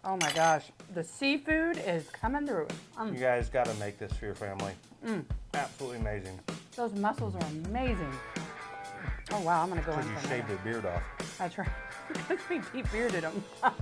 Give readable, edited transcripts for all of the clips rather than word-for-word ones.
Oh my gosh, the seafood is coming through. You guys got to make this for your family. Absolutely amazing. Those mussels are amazing. Oh wow, I'm gonna go in Because for you shaved another. their beard off. That's right. Because we deep bearded them. All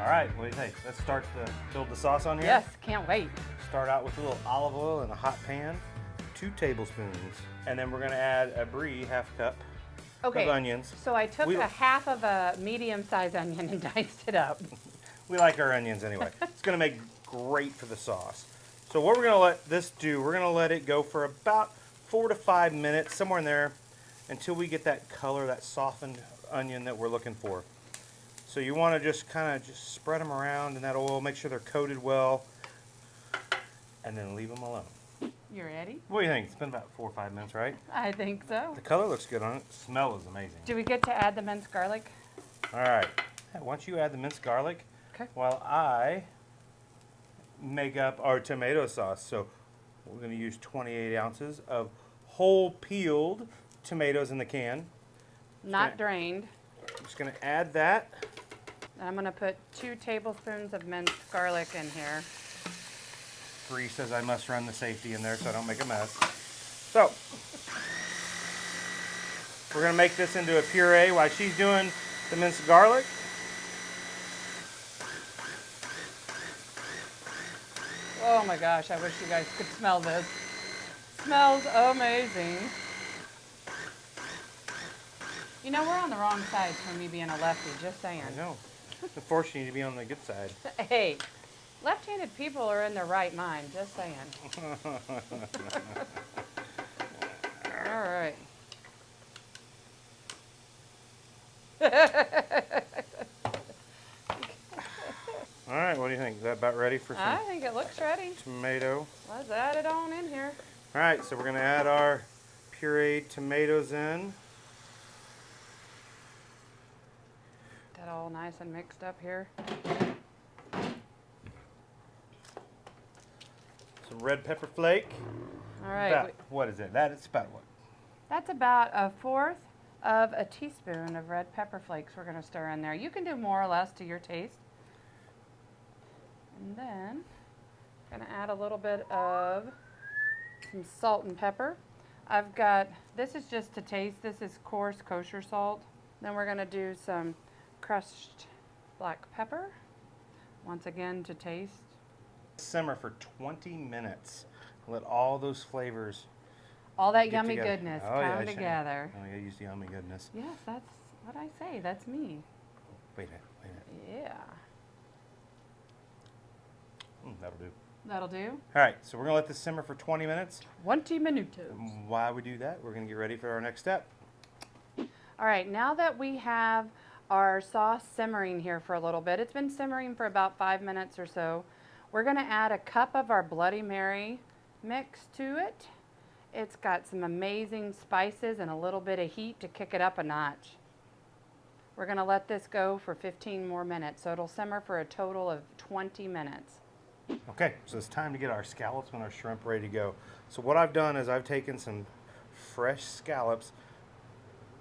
right, what do you think? Let's start to build the sauce on here. Yes, can't wait. Start out with a little olive oil in a hot pan, 2 tablespoons, and then we're gonna add a Bre half cup of onions. So I took a half of a medium-sized onion and diced it up. We like our onions anyway. It's gonna make great for the sauce. So what we're gonna let this do, we're gonna let it go for about 4 to 5 minutes, somewhere in there, until we get that color, that softened onion that we're looking for. So you wanna just kind of spread them around in that oil, make sure they're coated well, and then leave them alone. You ready? What do you think? It's been about 4 or 5 minutes, right? I think so. The color looks good on it. The smell is amazing. Do we get to add the minced garlic? All right. Once you add the minced garlic, Okay. while I make up our tomato sauce. So we're going to use 28 ounces of whole peeled tomatoes in the can. Not drained. I'm just going to add that. And I'm going to put 2 tablespoons of minced garlic in here. Bre says I must run the safety in there so I don't make a mess. So we're going to make this into a puree while she's doing the minced garlic. Oh my gosh, I wish you guys could smell this. Smells amazing. You know, we're on the wrong side for me being a lefty, just saying. I know. Unfortunately, you need to be on the good side. Hey, left-handed people are in their right mind, just saying. All right. All right, what do you think? Is that about ready for I some think it looks ready. tomato? Let's add it on in here. All right, so we're going to add our pureed tomatoes in. That all nice and mixed up here. Some red pepper flake. All right. About, what is it? It's about what? That's about 1/4 of a teaspoon of red pepper flakes we're going to stir in there. You can do more or less to your taste. And then I'm going to add a little bit of some salt and pepper. I've got, this is just to taste. This is coarse kosher salt. Then we're going to do some crushed black pepper. Once again to taste. Simmer for 20 minutes. Let all those flavors All that get yummy together. goodness Oh, yeah, come I should- together. Oh, I use the yummy goodness. Yes, that's what I say. That's me. Wait a minute, wait a minute. Yeah. That'll do. That'll do. All right, so we're going to let this simmer for 20 minutes. 20 minutos. While we do that, we're going to get ready for our next step. All right, now that we have our sauce simmering here for a little bit, it's been simmering for about 5 minutes or so, we're going to add a cup of our Bloody Mary mix to it. It's got some amazing spices and a little bit of heat to kick it up a notch. We're going to let this go for 15 more minutes, so it'll simmer for a total of 20 minutes. Okay, so it's time to get our scallops and our shrimp ready to go. So what I've done is I've taken some fresh scallops.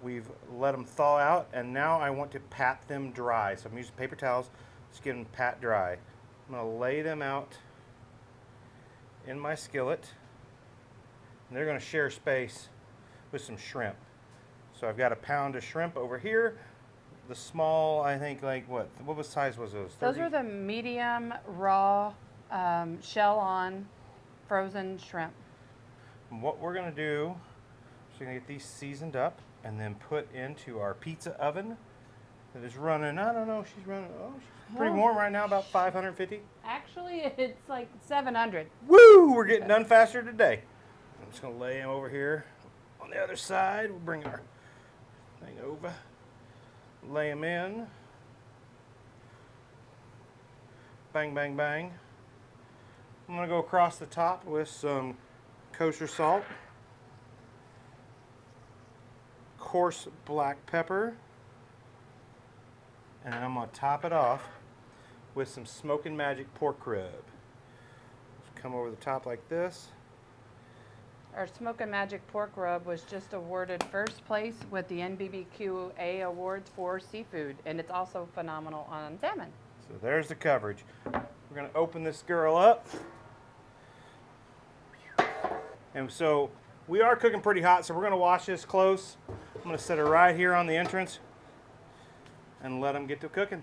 We've let them thaw out, and now I want to pat them dry. So I'm using paper towels, just get them pat dry. I'm going to lay them out in my skillet, and they're going to share space with some shrimp. So I've got a pound of shrimp over here. The small, I think, like what size was those? 30? Those are the medium raw shell-on frozen shrimp. And what we're going to do is we're going to get these seasoned up and then put into our pizza oven that is running, I don't know, she's running, she's pretty warm right now, about 550. Actually, it's like 700. Woo! We're getting done faster today. I'm just going to lay them over here on the other side. We'll bring our thing over, lay them in. Bang, bang, bang. I'm going to go across the top with some kosher salt, coarse black pepper, and then I'm going to top it off with some Smokin' Magic pork rib. Just come over the top like this. Our Smokin' Magic pork rub was just awarded first place with the NBBQA awards for seafood, and it's also phenomenal on salmon. So there's the coverage. We're gonna open this girl up. And so we are cooking pretty hot, so we're gonna wash this close. I'm gonna set her right here on the entrance and let them get to cooking.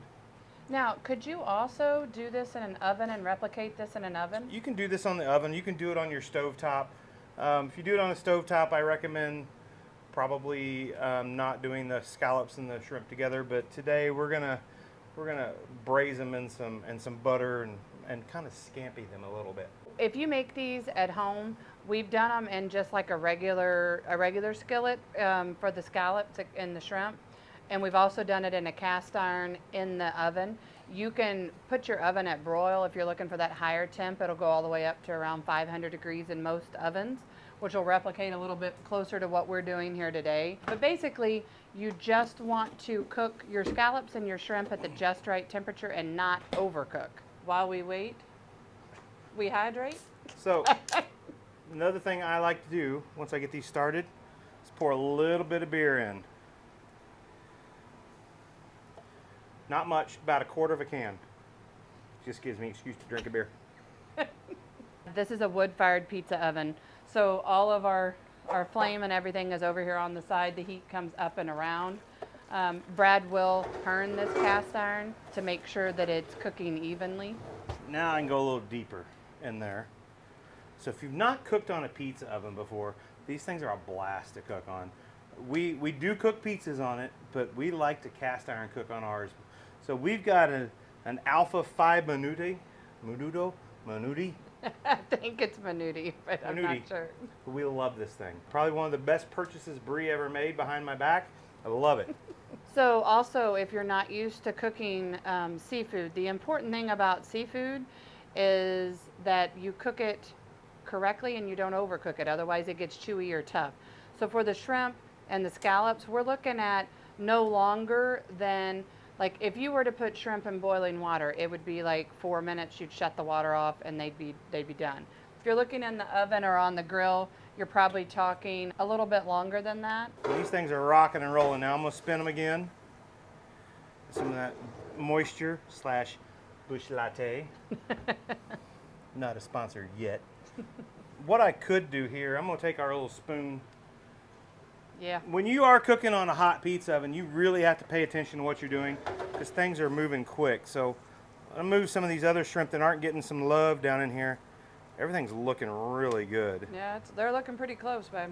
Now, could you also do this in an oven and replicate this in an oven? You can do this on the oven. You can do it on your stovetop. If you do it on a stovetop, I recommend probably not doing the scallops and the shrimp together. But today we're gonna braise them in some butter and kind of scampi them a little bit. If you make these at home, we've done them in just like a regular skillet for the scallops and the shrimp. And we've also done it in a cast iron in the oven. You can put your oven at broil if you're looking for that higher temp. It'll go all the way up to around 500 degrees in most ovens, which will replicate a little bit closer to what we're doing here today. But basically, you just want to cook your scallops and your shrimp at the just right temperature and not overcook. While we wait, we hydrate. So another thing I like to do once I get these started is pour a little bit of beer in. Not much, about a quarter of a can. Just gives me an excuse to drink a beer. This is a wood-fired pizza oven, so all of our flame and everything is over here on the side. The heat comes up and around. Brad will turn this cast iron to make sure that it's cooking evenly. Now I can go a little deeper in there. So if you've not cooked on a pizza oven before, these things are a blast to cook on. We do cook pizzas on it, but we like to cast iron cook on ours. So we've got an Alfa 5 Minuti. I think it's Minuti, but I'm not sure. We love this thing. Probably one of the best purchases Bre ever made behind my back. I love it. So also, if you're not used to cooking seafood, the important thing about seafood is that you cook it correctly and you don't overcook it. Otherwise, it gets chewy or tough. So for the shrimp and the scallops, we're looking at no longer than, like if you were to put shrimp in boiling water, it would be like 4 minutes. You'd shut the water off and they'd be done. If you're looking in the oven or on the grill, you're probably talking a little bit longer than that. These things are rocking and rolling. Now I'm going to spin them again. Some of that moisture / bush latte. Not a sponsor yet. What I could do here, I'm going to take our little spoon. Yeah. When you are cooking on a hot pizza oven, you really have to pay attention to what you're doing because things are moving quick. So I'm going to move some of these other shrimp that aren't getting some love down in here. Everything's looking really good. Yeah, they're looking pretty close, babe.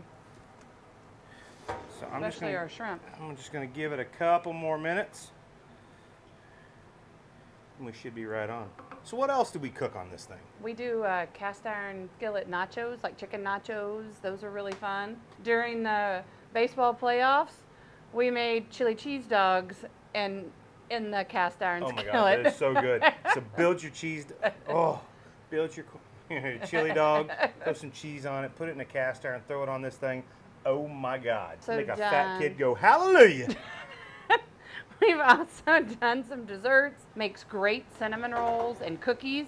So Especially our shrimp. I'm just going to give it a couple more minutes. And we should be right on. So what else do we cook on this thing? We do cast iron skillet nachos, like chicken nachos. Those are really fun. During the baseball playoffs, we made chili cheese dogs in the cast iron skillet. Oh my God, that is so good. So build your cheese. Build your chili dog. Put some cheese on it. Put it in a cast iron. Throw it on this thing. Oh my God! So make a done. fat kid go hallelujah. We've also done some desserts. Makes great cinnamon rolls and cookies.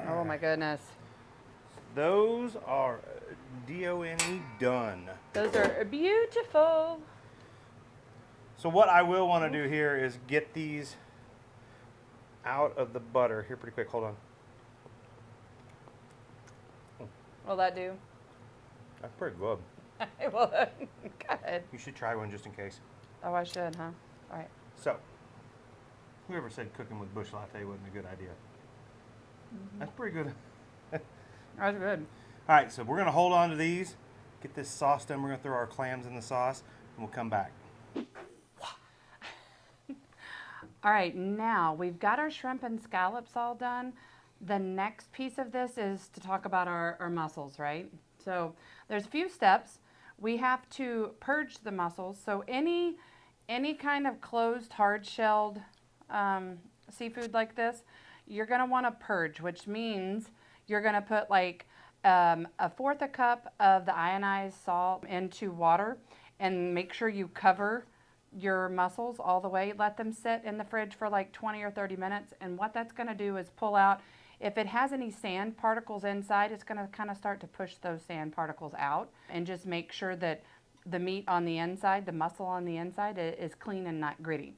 Oh my goodness. Those are D-O-N-E done. Those are beautiful. So what I will want to do here is get these out of the butter. Here, pretty quick. Hold on. Will that do? That's pretty good. Well, good. You should try one just in case. Oh, I should, huh? All right. So, whoever said cooking with bush latte wasn't a good idea? That's pretty good. That's good. All right, so we're going to hold on to these, get this sauce done. We're going to throw our clams in the sauce, and we'll come back. All right, now we've got our shrimp and scallops all done. The next piece of this is to talk about our mussels, right? So there's a few steps. We have to purge the mussels. So any kind of closed, hard-shelled seafood like this, you're going to want to purge, which means you're going to put like 1/4 cup of the ionized salt into water and make sure you cover your mussels all the way. Let them sit in the fridge for like 20 or 30 minutes. And what that's going to do is pull out If it has any sand particles inside, it's gonna kind of start to push those sand particles out, and just make sure that the meat on the inside, the muscle on the inside is clean and not gritty.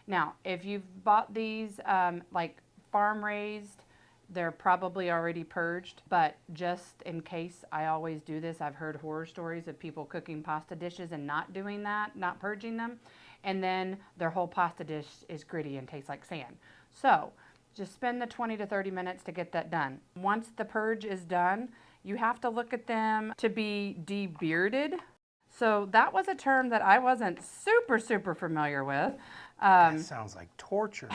Now, if you've bought these like farm raised, they're probably already purged, but just in case, I always do this. I've heard horror stories of people cooking pasta dishes and not doing that, not purging them, and then their whole pasta dish is gritty and tastes like sand. So just spend the 20 to 30 minutes to get that done. Once the purge is done, you have to look at them to be debearded. So that was a term that I wasn't super familiar with. That sounds like torture.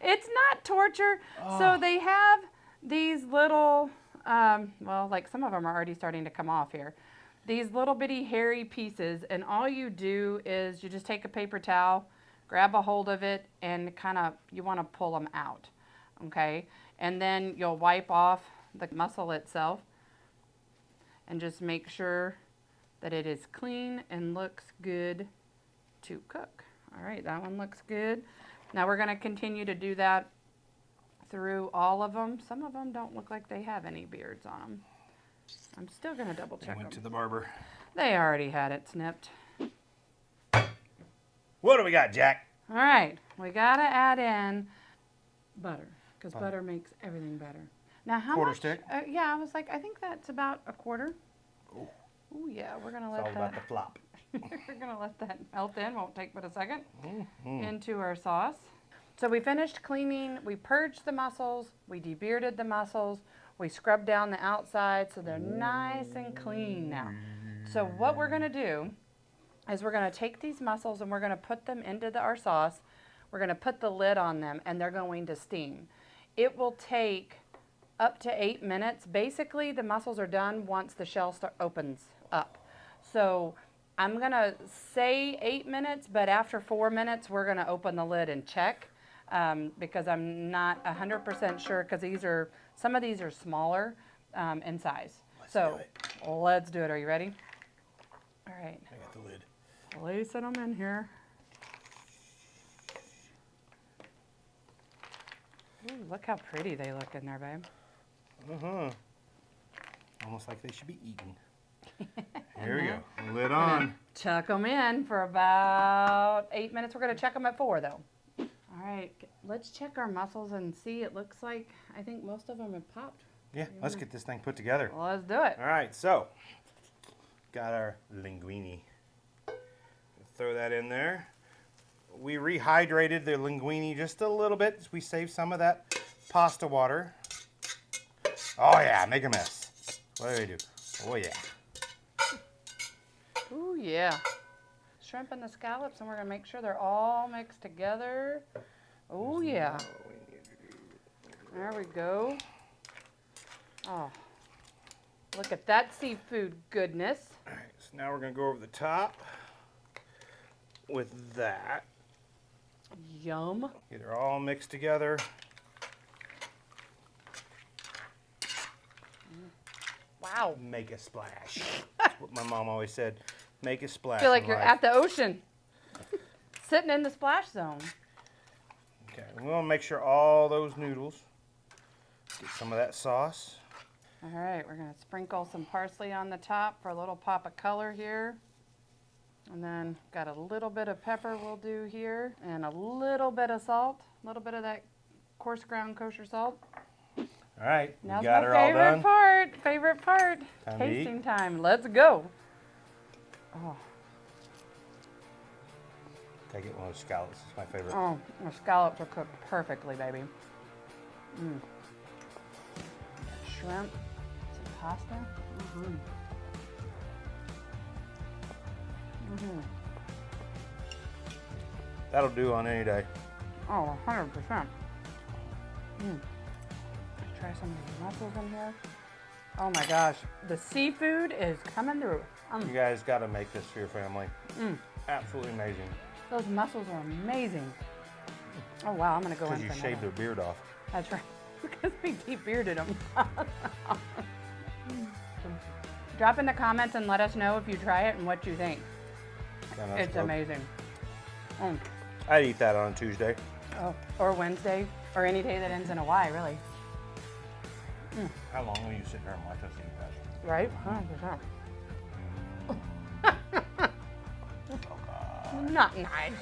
It's not torture. So they have these little, well, like some of them are already starting to come off here. These little bitty hairy pieces, and all you do is you just take a paper towel, grab a hold of it, and kind of, you want to pull them out, okay? And then you'll wipe off the muscle itself and just make sure that it is clean and looks good to cook. All right, that one looks good. Now we're going to continue to do that through all of them. Some of them don't look like they have any beards on them. I'm still going to double check them. Went to the barber. They already had it snipped. What do we got, Jack? All right, we got to add in butter, because butter makes everything better. Now how Quarter much? stick? Yeah, I was like, I think that's about a quarter. Ooh. Ooh, yeah, we're going to It's let all that. about the flop. We're going to let that melt in, won't take but a second, Mm-hmm. into our sauce. So we finished cleaning, we purged the mussels, we debearded the mussels, we scrubbed down the outside so they're nice and clean now. So what we're going to do is we're going to take these mussels and we're going to put them into our sauce. We're going to put the lid on them and they're going to steam. It will take up to 8 minutes. Basically, the mussels are done once the shell opens up. So I'm going to say 8 minutes, but after 4 minutes, we're going to open the lid and check because I'm not 100% sure, because some of these are smaller in size. Let's do it. Are you ready? All right. I got the lid. Placing them in here. Ooh, look how pretty they look in there, babe. Uh-huh. Almost like they should be eaten. Here we go. Lid on. Chuck them in for about 8 minutes. We're going to check them at 4, though. All right, let's check our mussels and see. It looks like, I think most of them have popped. Yeah, let's get this thing put together. Well, let's do it. All right, so got our linguine. Throw that in there. We rehydrated the linguine just a little bit. We saved some of that pasta water. Oh yeah, make a mess. What do we do? Oh yeah. Ooh, yeah. Shrimp and the scallops, and we're going to make sure they're all mixed together. Oh, yeah. There we go. Oh, look at that seafood goodness. All right, so now we're going to go over the top with that. Yum. Get it all mixed together. Wow. Make a splash. That's what my mom always said. Make a splash. I feel like in you're life. at the ocean, sitting in the splash zone. Okay, we want to make sure all those noodles get some of that sauce. All right, we're going to sprinkle some parsley on the top for a little pop of color here. And then got a little bit of pepper we'll do here, and a little bit of salt, a little bit of that coarse ground kosher salt. All right, we Now's got my her all done. favorite part. Time to eat. Tasting time. Let's go. Oh, Gotta get one of those scallops. It's my favorite. oh, the scallops are cooked perfectly, baby. Shrimp, some pasta. That'll do on any day. Oh, 100%. Try some of these mussels in here. Oh my gosh, the seafood is coming through. You guys got to make this for your family. Absolutely amazing. Those mussels are amazing. Oh wow, I'm gonna go in Because you for shaved another. their beard off. That's right, because we deep bearded them. Drop in the comments and let us know if you try it and what you think. Yeah, that's It's dope. amazing. I'd eat that on Tuesday. Oh, or Wednesday. Or any day that ends in a Y, really. How long will you sit there and watch us eat that? Right? 100%. Oh, God. Not nice.